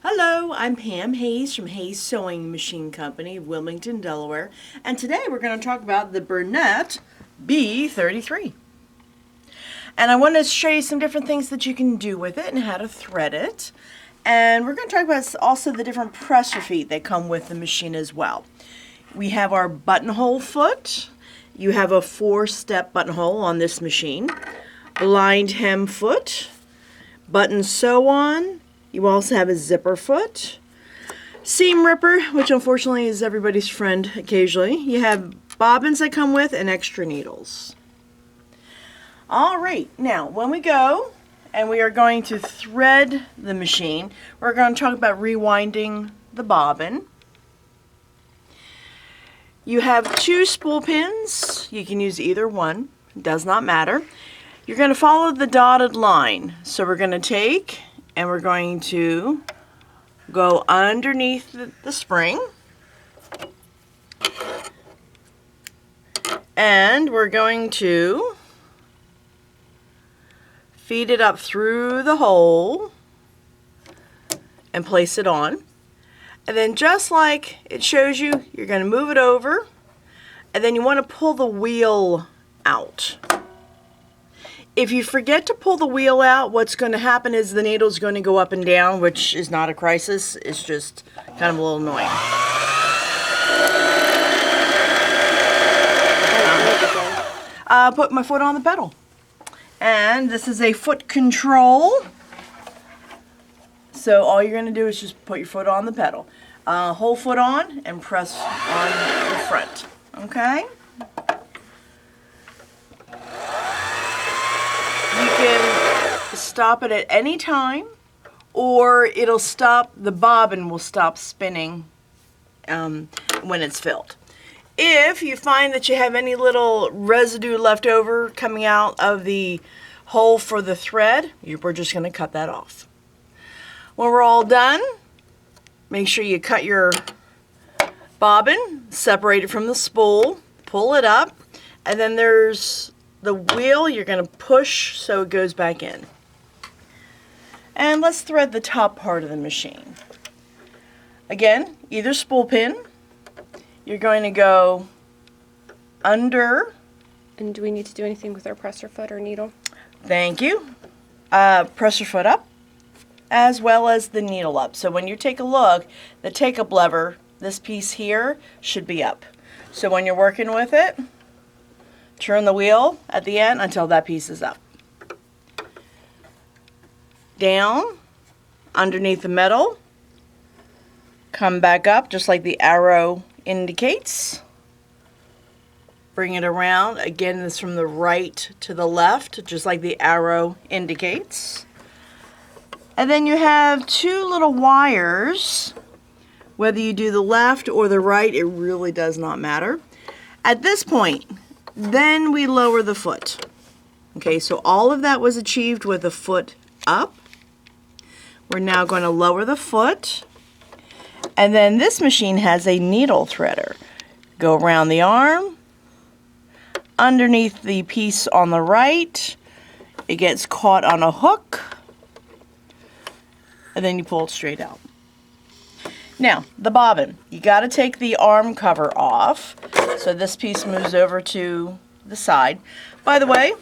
Hello, I'm Pam Hayes from Hayes Sewing Machine Company of Wilmington, Delaware, and today we're going to talk about the Bernette b33. And I want to show you some different things that you can do with it and how to thread it. And we're going to talk about also the different presser feet that come with the machine as well. We have our buttonhole foot. You have a 4-step buttonhole on this machine. Blind hem foot. Button sew on. You also have a zipper foot, seam ripper, which unfortunately is everybody's friend occasionally. You have bobbins that come with and extra needles. All right, now when we go and we are going to thread the machine, we're going to talk about rewinding the bobbin. You have 2 spool pins. You can use either one, it does not matter. You're going to follow the dotted line. So we're going to take and we're going to go underneath the spring, and we're going to feed it up through the hole and place it on. And then just like it shows you, you're going to move it over, and then you want to pull the wheel out. If you forget to pull the wheel out, what's going to happen is the needle's going to go up and down, which is not a crisis. It's just kind of a little annoying. Put my foot on the pedal. And this is a foot control. So all you're going to do is just put your foot on the pedal. Whole foot on and press on the front. Okay? You can stop it at any time, or it'll stop, the bobbin will stop spinning when it's filled. If you find that you have any little residue left over coming out of the hole for the thread, we're just going to cut that off. When we're all done, make sure you cut your bobbin, separate it from the spool, pull it up, and then there's the wheel you're going to push so it goes back in. And let's thread the top part of the machine. Again, either spool pin. You're going to go under. And do we need to do anything with our presser foot or needle? Thank you. Presser foot up, as well as the needle up. So when you take a look, the take-up lever, this piece here, should be up. So when you're working with it, turn the wheel at the end until that piece is up. Down, underneath the metal, come back up just like the arrow indicates. Bring it around. Again, it's from the right to the left, just like the arrow indicates. And then you have 2 little wires. Whether you do the left or the right, it really does not matter. At this point, then we lower the foot. Okay, so all of that was achieved with the foot up. We're now going to lower the foot. And then this machine has a needle threader. Go around the arm, underneath the piece on the right. It gets caught on a hook. And then you pull it straight out. Now, the bobbin. You got to take the arm cover off. So this piece moves over to the side. By the way,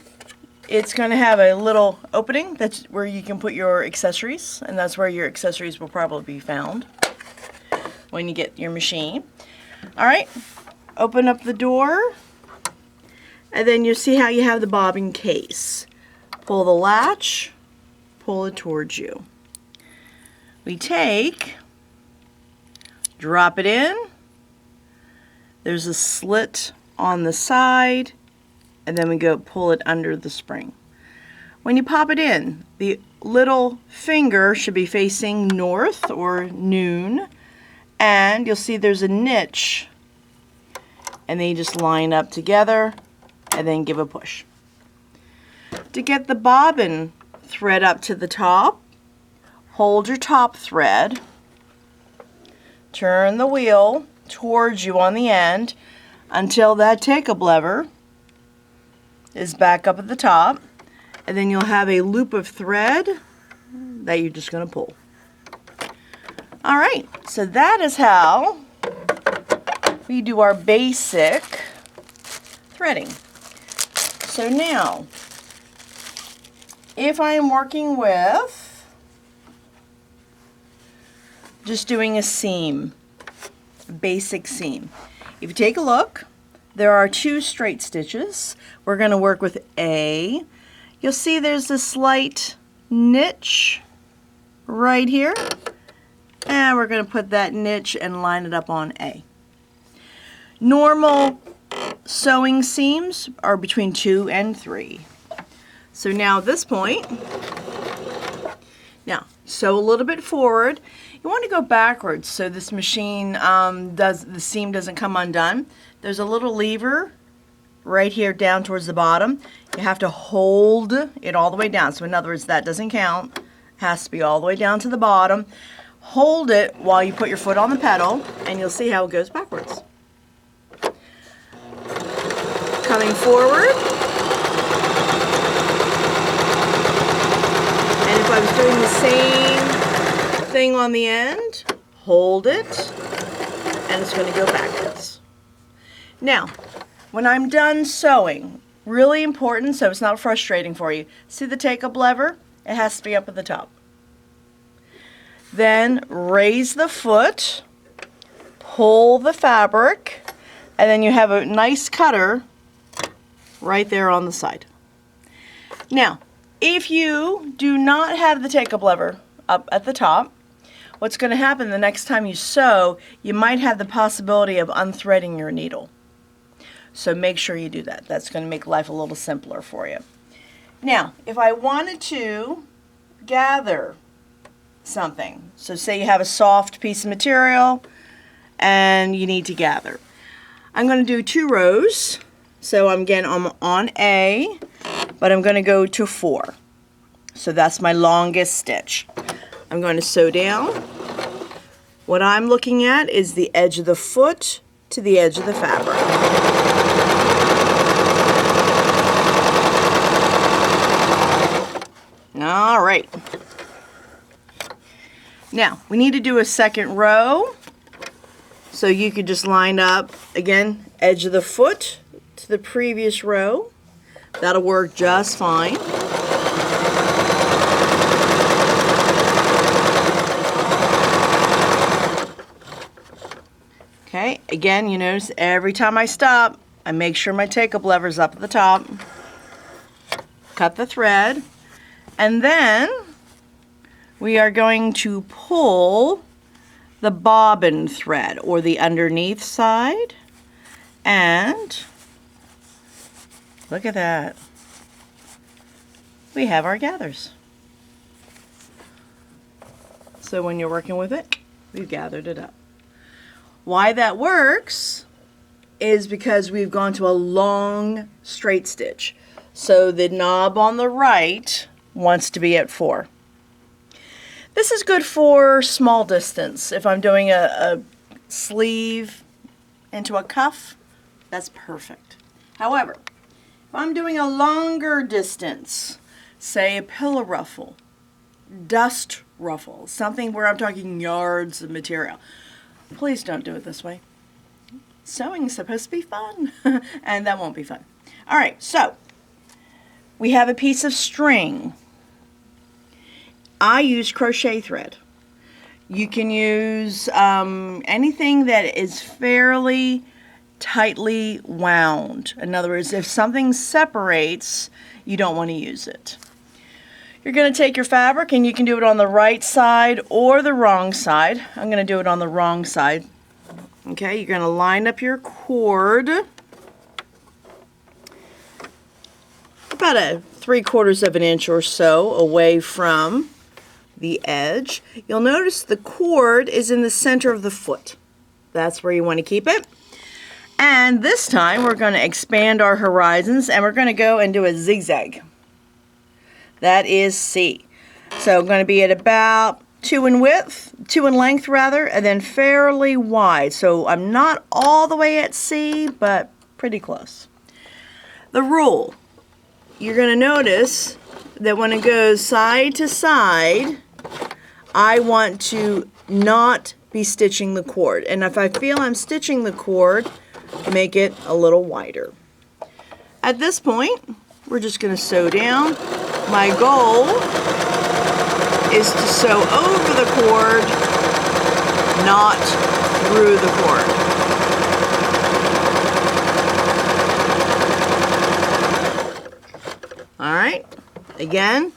it's going to have a little opening. That's where you can put your accessories. And that's where your accessories will probably be found when you get your machine. Alright, open up the door. And then you'll see how you have the bobbin case. Pull the latch, pull it towards you. We take, drop it in. There's a slit on the side, and then we go pull it under the spring. When you pop it in, the little finger should be facing north or noon, and you'll see there's a niche, and then you just line up together and then give a push. To get the bobbin thread up to the top, hold your top thread, turn the wheel towards you on the end until that take-up lever is back up at the top, and then you'll have a loop of thread that you're just going to pull. All right, so that is how we do our basic threading. So now, if I am working with just doing a seam, a basic seam, if you take a look, there are 2 straight stitches. We're going to work with A. You'll see there's a slight niche right here. And we're going to put that niche and line it up on A. Normal sewing seams are between 2 and 3. So now at this point, now sew a little bit forward. You want to go backwards so this machine the seam doesn't come undone. There's a little lever right here down towards the bottom. You have to hold it all the way down. So in other words, that doesn't count. It has to be all the way down to the bottom. Hold it while you put your foot on the pedal, and you'll see how it goes backwards. Coming forward. And if I was doing the same thing on the end, hold it, and it's going to go backwards. Now, when I'm done sewing, really important so it's not frustrating for you, see the take-up lever? It has to be up at the top. Then raise the foot, pull the fabric, and then you have a nice cutter right there on the side. Now, if you do not have the take-up lever up at the top, what's going to happen the next time you sew, you might have the possibility of unthreading your needle. So make sure you do that. That's going to make life a little simpler for you. Now, if I wanted to gather something, so say you have a soft piece of material and you need to gather. I'm going to do 2 rows. So I'm on A, but I'm going to go to 4. So that's my longest stitch. I'm going to sew down. What I'm looking at is the edge of the foot to the edge of the fabric. All right. Now, we need to do a second row. So you could just line up, again, edge of the foot to the previous row. That'll work just fine. Okay, again, you notice every time I stop, I make sure my take-up lever's up at the top. Cut the thread. And then we are going to pull the bobbin thread, or the underneath side, and look at that. We have our gathers. So when you're working with it, we've gathered it up. Why that works is because we've gone to a long straight stitch. So the knob on the right wants to be at 4. This is good for small distance. If I'm doing a sleeve into a cuff, that's perfect. However, if I'm doing a longer distance, say a pillow ruffle, dust ruffle, something where I'm talking yards of material, please don't do it this way. Sewing is supposed to be fun, and that won't be fun. All right, so we have a piece of string. I use crochet thread. You can use anything that is fairly tightly wound. In other words, if something separates, you don't want to use it. You're going to take your fabric, and you can do it on the right side or the wrong side. I'm going to do it on the wrong side. Okay, you're going to line up your cord about a 3/4 of an inch or so away from the edge. You'll notice the cord is in the center of the foot. That's where you want to keep it. And this time we're going to expand our horizons, and we're going to go and do a zigzag. That is C. So I'm going to be at about 2 in length rather, and then fairly wide. So I'm not all the way at C, but pretty close. The rule, you're going to notice that when it goes side to side, I want to not be stitching the cord. And if I feel I'm stitching the cord, make it a little wider. At this point, we're just going to sew down. My goal is to sew over the cord, not through the cord. All right, again,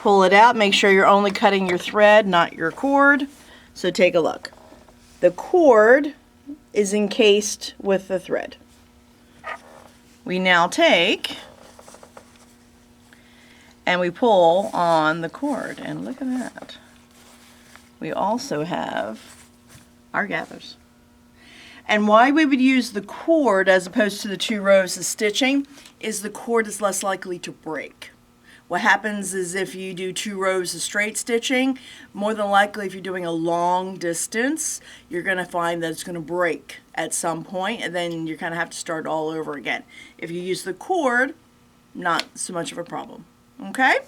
pull it out. Make sure you're only cutting your thread, not your cord. So take a look. The cord is encased with the thread. We now take and we pull on the cord, and look at that. We also have our gathers. And why we would use the cord as opposed to the 2 rows of stitching is the cord is less likely to break. What happens is if you do 2 rows of straight stitching, more than likely if you're doing a long distance, you're going to find that it's going to break at some point, and then you kind of have to start all over again. If you use the cord, not so much of a problem. Okay?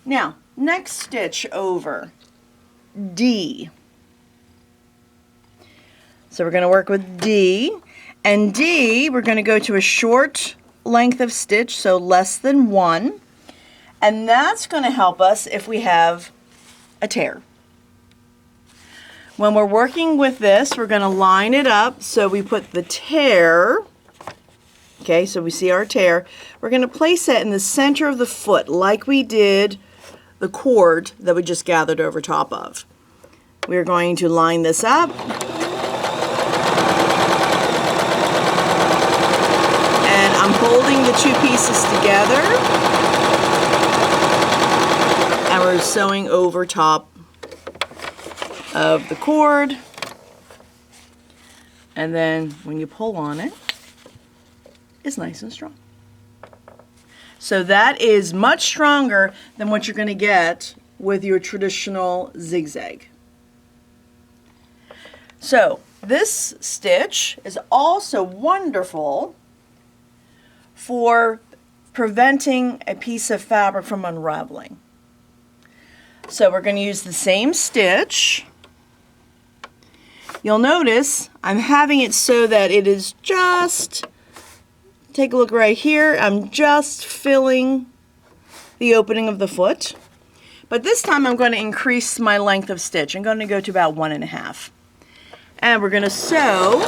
Now, next stitch over, D. So we're going to work with D, and D, we're going to go to a short length of stitch, so less than 1, and that's going to help us if we have a tear. When we're working with this, we're going to line it up so we put the tear, okay, so we see our tear. We're going to place it in the center of the foot like we did the cord that we just gathered over top of. We're going to line this up. And I'm holding the 2 pieces together. And we're sewing over top of the cord. And then when you pull on it, it's nice and strong. So that is much stronger than what you're going to get with your traditional zigzag. So this stitch is also wonderful for preventing a piece of fabric from unraveling. So we're going to use the same stitch. You'll notice I'm having it so that it is just, take a look right here, I'm just filling the opening of the foot. But this time I'm going to increase my length of stitch. I'm going to go to about 1.5. And we're going to sew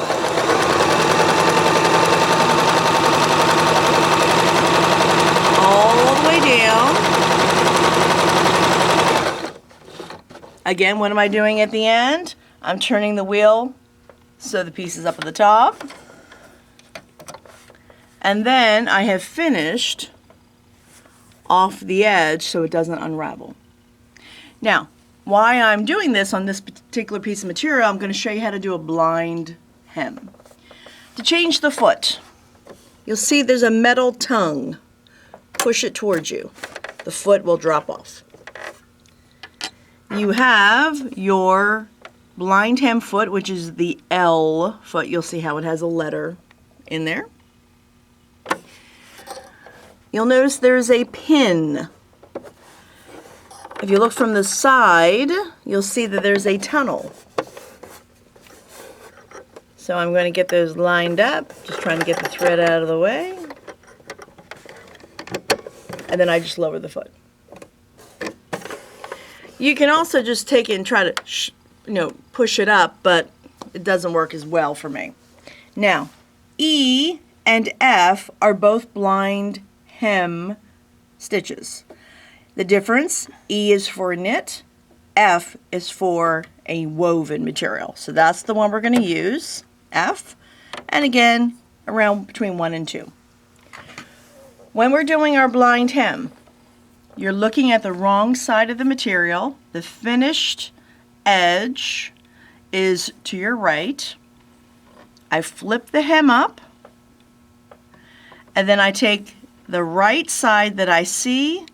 all the way down. Again, what am I doing at the end? I'm turning the wheel so the piece is up at the top. And then I have finished off the edge so it doesn't unravel. Now, why I'm doing this on this particular piece of material, I'm going to show you how to do a blind hem. To change the foot, you'll see there's a metal tongue. Push it towards you. The foot will drop off. You have your blind hem foot, which is the L foot. You'll see how it has a letter in there. You'll notice there's a pin. If you look from the side, you'll see that there's a tunnel. So I'm going to get those lined up, just trying to get the thread out of the way. And then I just lower the foot. You can also just take it and try to, push it up, but it doesn't work as well for me. Now, E and F are both blind hem stitches. The difference, E is for knit, F is for a woven material. So that's the one we're going to use, F, and again, around between 1 and 2. When we're doing our blind hem, you're looking at the wrong side of the material. The finished edge is to your right. I flip the hem up, and then I take the right side that I see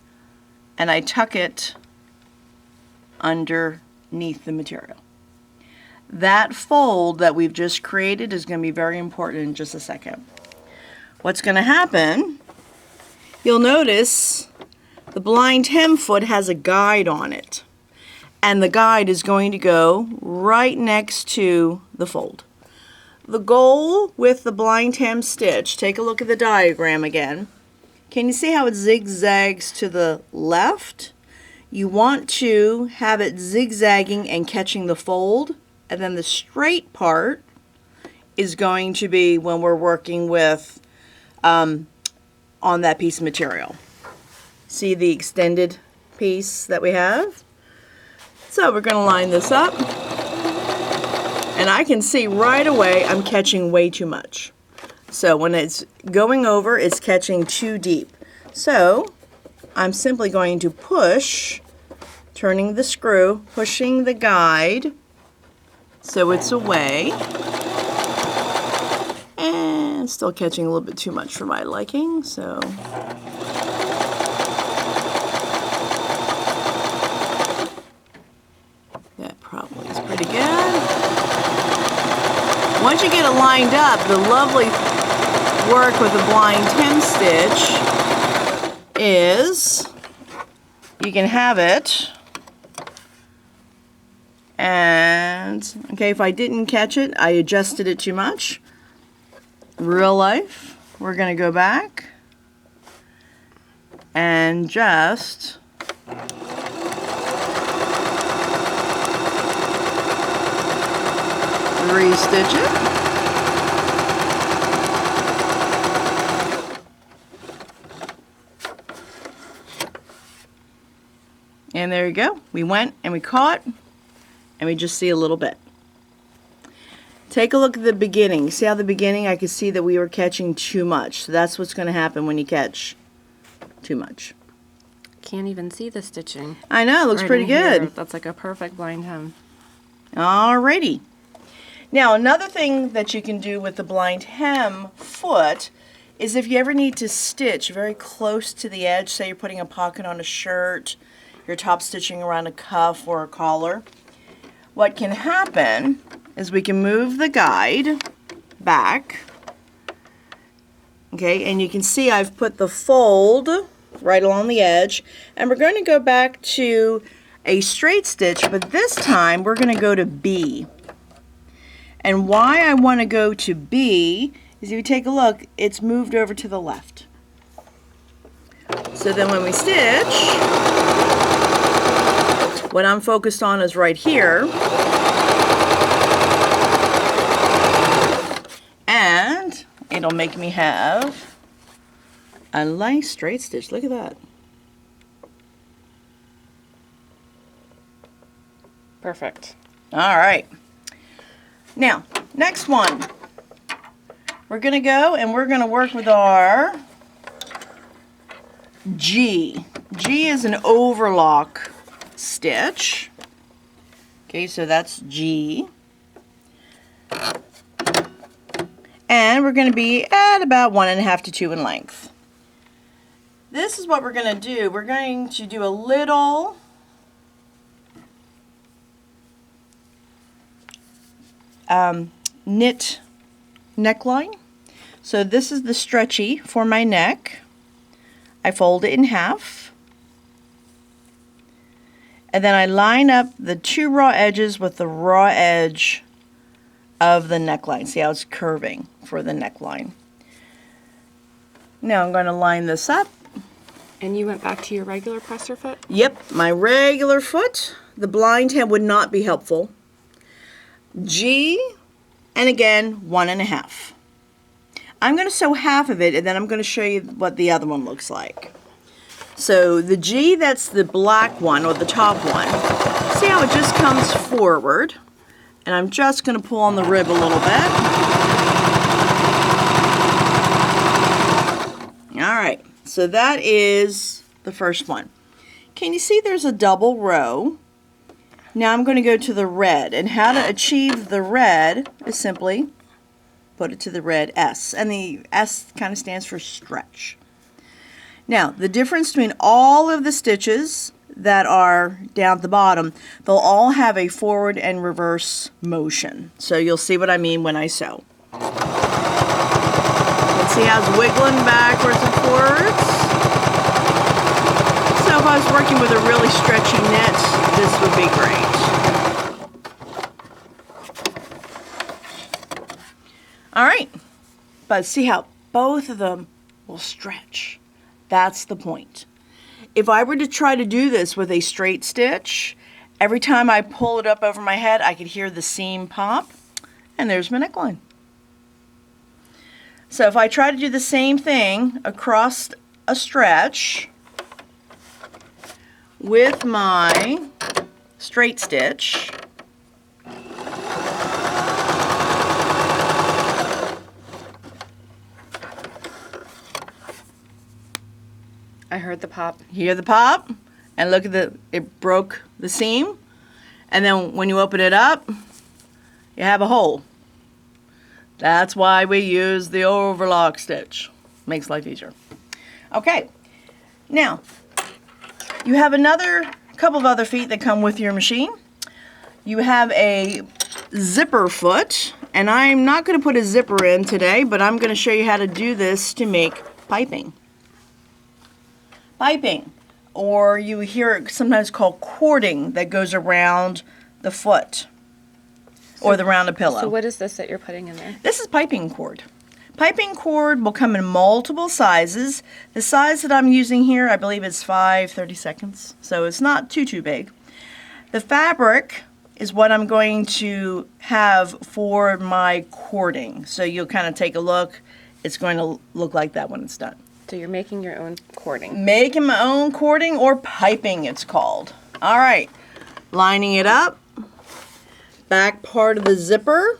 and I tuck it underneath the material. That fold that we've just created is going to be very important in just a second. What's going to happen, you'll notice the blind hem foot has a guide on it. and the guide is going to go right next to the fold. The goal with the blind hem stitch, take a look at the diagram again. Can you see how it zigzags to the left? You want to have it zigzagging and catching the fold, and then the straight part is going to be when we're working with on that piece of material. See the extended piece that we have? So we're going to line this up, and I can see right away I'm catching way too much. So when it's going over, it's catching too deep. So I'm simply going to push, turning the screw, pushing the guide so it's away, and still catching a little bit too much for my liking, so that probably is pretty good. Once you get it lined up, the lovely work with the blind hem stitch is you can have it, and okay, if I didn't catch it, I adjusted it too much. Real life, we're going to go back and just re-stitch it. And there you go. We went and we caught, and we just see a little bit. Take a look at the beginning. See how the beginning I could see that we were catching too much. So that's what's going to happen when you catch too much. Can't even see the stitching. I know, it looks Right pretty in here. good. That's like a perfect blind hem. Alrighty. Now another thing that you can do with the blind hem foot is if you ever need to stitch very close to the edge, say you're putting a pocket on a shirt, you're top stitching around a cuff or a collar, what can happen is we can move the guide back, okay, and you can see I've put the fold right along the edge, and we're going to go back to a straight stitch, but this time we're going to go to B. And why I want to go to B is if you take a look, it's moved over to the left. So then when we stitch, what I'm focused on is right here. And it'll make me have a nice straight stitch. Look at that. Perfect. All right. Now, next one. We're going to go and we're going to work with our G. G is an overlock stitch. Okay, so that's G. And we're going to be at about 1.5 to 2 in length. This is what we're going to do. We're going to do a little knit neckline. So this is the stretchy for my neck. I fold it in half. And then I line up the 2 raw edges with the raw edge of the neckline. See how it's curving for the neckline. Now I'm going to line this up. And you went back to your regular presser foot? Yep, my regular foot. The blind hem would not be helpful. G, and again, 1.5. I'm going to sew half of it, and then I'm going to show you what the other one looks like. So the G, that's the black one, or the top one. See how it just comes forward? And I'm just going to pull on the rib a little bit. All right, so that is the first one. Can you see there's a double row? Now I'm going to go to the red, and how to achieve the red is simply put it to the red S, and the S kind of stands for stretch. Now the difference between all of the stitches that are down at the bottom, they'll all have a forward and reverse motion. So you'll see what I mean when I sew. You can see how it's wiggling backwards and forwards. So if I was working with a really stretchy knit, this would be great. All right, but see how both of them will stretch. That's the point. If I were to try to do this with a straight stitch, every time I pull it up over my head, I could hear the seam pop, and there's my neckline. So if I try to do the same thing across a stretch with my straight stitch, I heard the pop. hear the pop, and look at it broke the seam, and then when you open it up, you have a hole. That's why we use the overlock stitch. Makes life easier. Okay, now you have another couple of other feet that come with your machine. You have a zipper foot, and I'm not going to put a zipper in today, but I'm going to show you how to do this to make piping. Piping, or you hear it sometimes called cording, that goes around the foot or around the pillow. So what is this that you're putting in there? This is piping cord. Piping cord will come in multiple sizes. The size that I'm using here, I believe it's 5/32, so it's not too big. The fabric is what I'm going to have for my cording. So you'll kind of take a look. It's going to look like that when it's done. So you're making your own cording. Making my own cording, or piping it's called. All right, lining it up. Back part of the zipper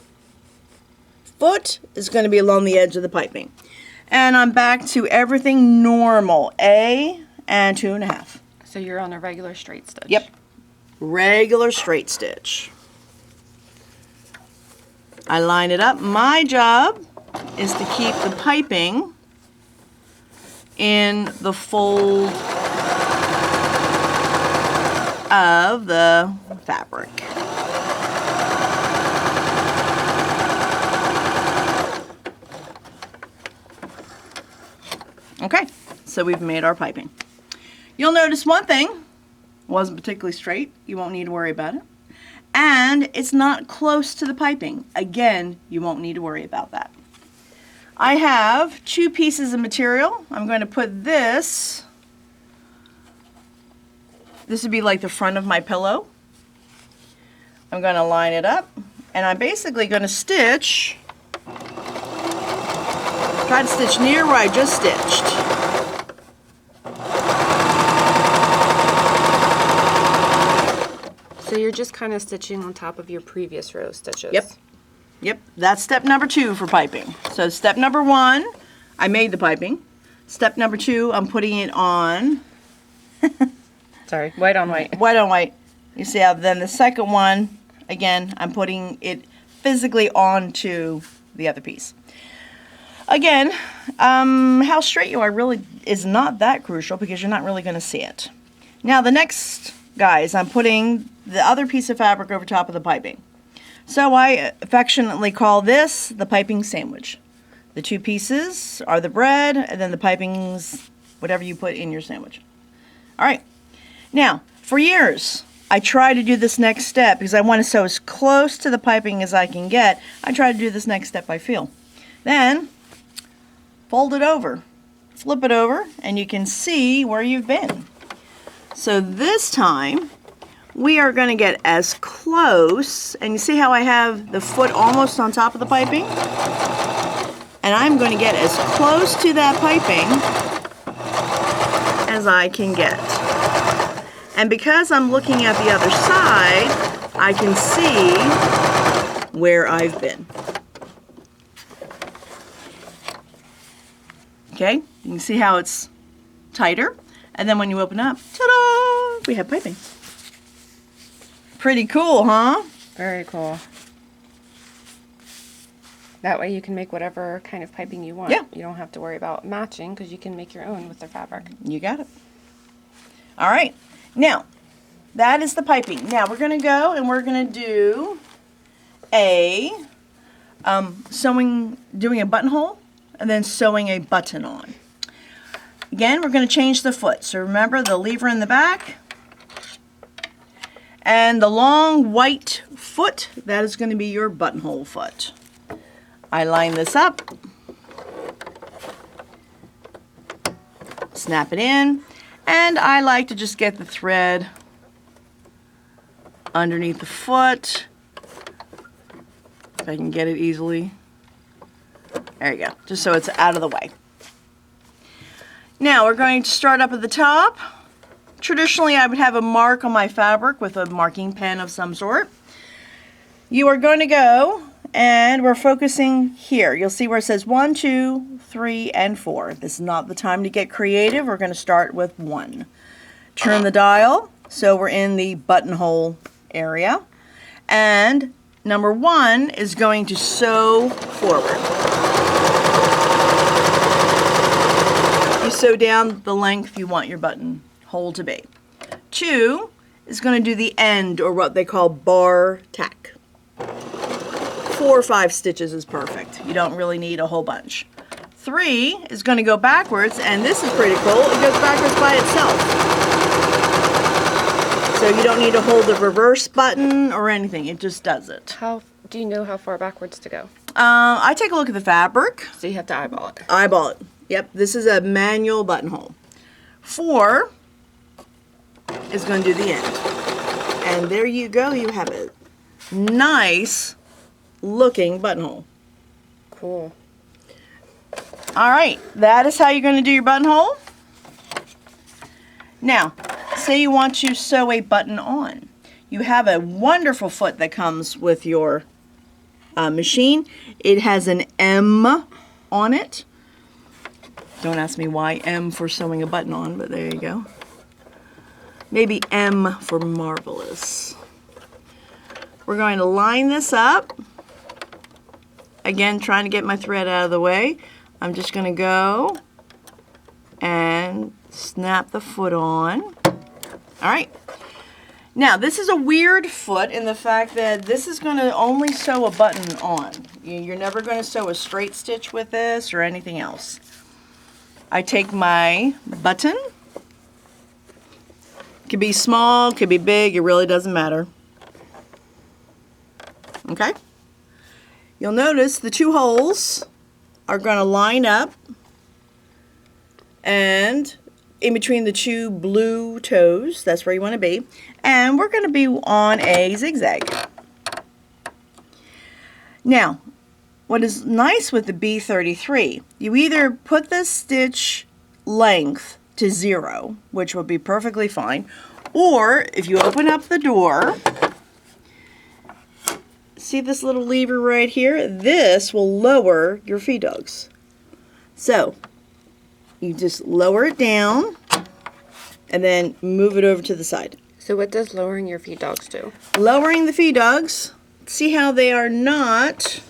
foot is going to be along the edge of the piping. And I'm back to everything normal, A and 2.5. So you're on a regular straight stitch. Yep, regular straight stitch. I line it up. My job is to keep the piping in the fold of the fabric. Okay, so we've made our piping. You'll notice one thing, wasn't particularly straight, you won't need to worry about it. And it's not close to the piping. Again, you won't need to worry about that. I have 2 pieces of material. I'm going to put this would be like the front of my pillow. I'm going to line it up, and I'm basically going to stitch, try to stitch near where I just stitched. So you're just kind of stitching on top of your previous row of stitches. Yep. Yep, that's step number 2 for piping. So step number 1, I made the piping. Step number 2, I'm putting it on. Sorry, white on white. White on white. You see how then the second one, again, I'm putting it physically onto the other piece. Again, how straight you are really is not that crucial because you're not really going to see it. Now the next, guys, I'm putting the other piece of fabric over top of the piping. So I affectionately call this the piping sandwich. The 2 pieces are the bread, and then the piping's whatever you put in your sandwich. All right. Now, for years, I try to do this next step because I want to sew as close to the piping as I can get. I try to do this next step I feel. Then, fold it over. Flip it over, and you can see where you've been. So this time, we are going to get as close, and you see how I have the foot almost on top of the piping? And I'm going to get as close to that piping as I can get. And because I'm looking at the other side, I can see where I've been. Okay, you can see how it's tighter. And then when you open up, ta-da, we have piping. Pretty cool, huh? Very cool. That way you can make whatever kind of piping you want. Yeah. You don't have to worry about matching because you can make your own with the fabric. You got it. All right. Now, that is the piping. Now, we're going to go and we're going to do a doing a buttonhole and then sewing a button on. Again, we're going to change the foot. So remember the lever in the back and the long white foot, that is going to be your buttonhole foot. I line this up, snap it in, and I like to just get the thread underneath the foot, if I can get it easily. There you go, just so it's out of the way. Now we're going to start up at the top. Traditionally, I would have a mark on my fabric with a marking pen of some sort. You are going to go, and we're focusing here. You'll see where it says 1, 2, 3, and 4. This is not the time to get creative. We're going to start with 1. Turn the dial, so we're in the buttonhole area. And number 1 is going to sew forward. You sew down the length you want your buttonhole to be. 2 is going to do the end, or what they call bar tack. 4 or 5 stitches is perfect. You don't really need a whole bunch. 3 is going to go backwards, and this is pretty cool. It goes backwards by itself. So you don't need to hold the reverse button or anything. It just does it. How do you know how far backwards to go? I take a look at the fabric. So you have to eyeball it. Eyeball it. Yep, this is a manual buttonhole. 4 is going to do the end. And there you go. You have a nice looking buttonhole. Cool. All right, that is how you're going to do your buttonhole. Now, say you want to sew a button on. You have a wonderful foot that comes with your machine. It has an M on it. Don't ask me why M for sewing a button on, but there you go. Maybe M for marvelous. We're going to line this up. Again, trying to get my thread out of the way. I'm just going to go and snap the foot on. All right. Now, this is a weird foot in the fact that this is going to only sew a button on. You're never going to sew a straight stitch with this or anything else. I take my button. Could be small, could be big, it really doesn't matter. Okay? You'll notice the 2 holes are going to line up, and in between the 2 blue toes, that's where you want to be, and we're going to be on a zigzag. Now, what is nice with the B33, you either put the stitch length to 0, which will be perfectly fine, or if you open up the door, see this little lever right here? This will lower your feed dogs. So, you just lower it down and then move it over to the side. So what does lowering your feed dogs do? Lowering the feed dogs, see how they are not,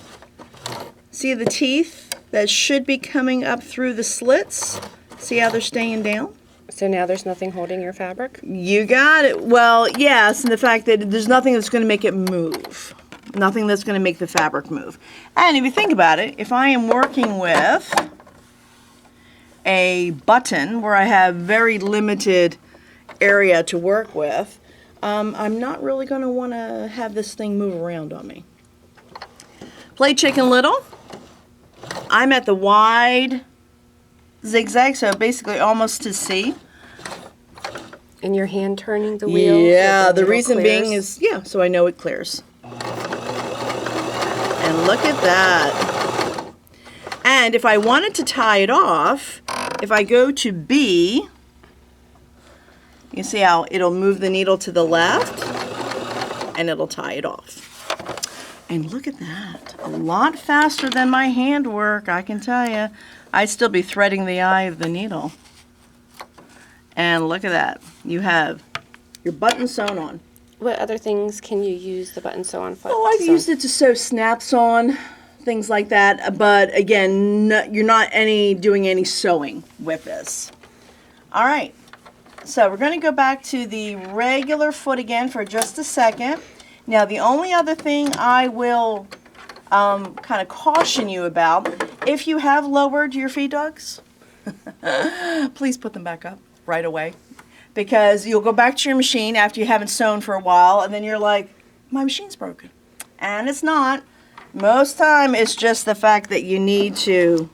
see the teeth that should be coming up through the slits? See how they're staying down? So now there's nothing holding your fabric? You got it. Well, yes, and the fact that there's nothing that's going to make it move. Nothing that's going to make the fabric move. And if you think about it, if I am working with a button where I have very limited area to work with, I'm not really going to want to have this thing move around on me. Play Chicken Little. I'm at the wide zigzag, so basically almost to C. And your hand turning the wheel? Yeah, so the reason clears? being is, yeah, so I know it clears. And look at that. And if I wanted to tie it off, if I go to B, you see how it'll move the needle to the left and it'll tie it off. And look at that. A lot faster than my handwork, I can tell you. I'd still be threading the eye of the needle. And look at that. You have your button sewn on. What other things can you use the button sew on foot? Oh, I've used it to sew snaps on, things like that. But again, you're not doing any sewing with this. All right. So we're going to go back to the regular foot again for just a second. Now, the only other thing I will kind of caution you about, if you have lowered your feed dogs, please put them back up right away. Because you'll go back to your machine after you haven't sewn for a while, and then you're like, my machine's broken. And it's not. Most time it's just the fact that you need to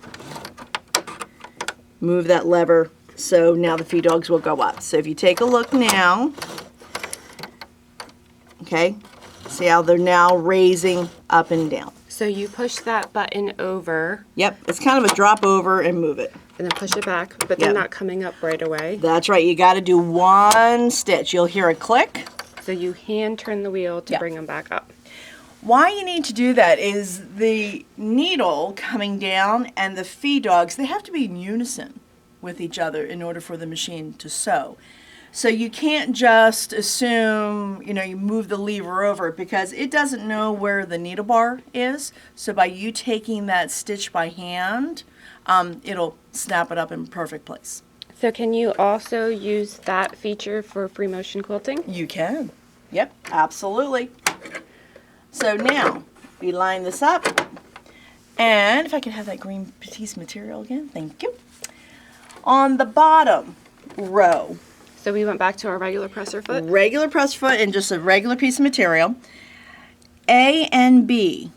move that lever so now the feed dogs will go up. So if you take a look now, okay, see how they're now raising up and down. So you push that button over. Yep, it's kind of a drop over and move it. And then push it back, but they're Yep. not coming up right away. That's right, you got to do one stitch. You'll hear a click. So you hand turn the wheel to Yep. bring them back up. Why you need to do that is the needle coming down and the feed dogs, they have to be in unison with each other in order for the machine to sew. So you can't just assume, you know, you move the lever over because it doesn't know where the needle bar is. So by you taking that stitch by hand, it'll snap it up in perfect place. So can you also use that feature for free motion quilting? You can. Yep, absolutely. So now we line this up, and if I could have that green piece material again, thank you. On the bottom row, So we went back to our regular presser foot. regular press foot and just a regular piece of material. A and B,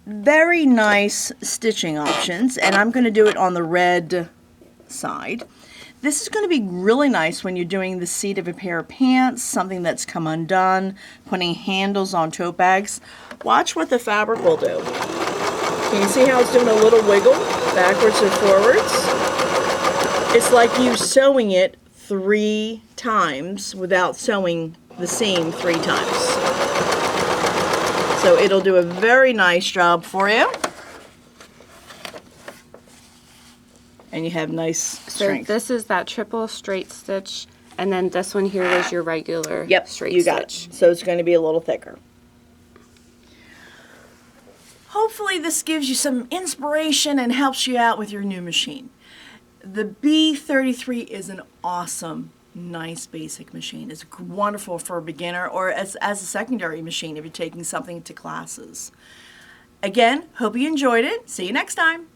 very nice stitching options, and I'm going to do it on the red side. This is going to be really nice when you're doing the seat of a pair of pants, something that's come undone, putting handles on tote bags. Watch what the fabric will do. Can you see how it's doing a little wiggle backwards and forwards? It's like you sewing it 3 times without sewing the seam 3 times. So it'll do a very nice job for you. And you have nice So strength. this is that triple straight stitch, and then this one here is your regular Yep, straight you got stitch. it. So it's going to be a little thicker. Hopefully this gives you some inspiration and helps you out with your new machine. The B33 is an awesome, nice basic machine. It's wonderful for a beginner or as a secondary machine if you're taking something to classes. Again, hope you enjoyed it. See you next time.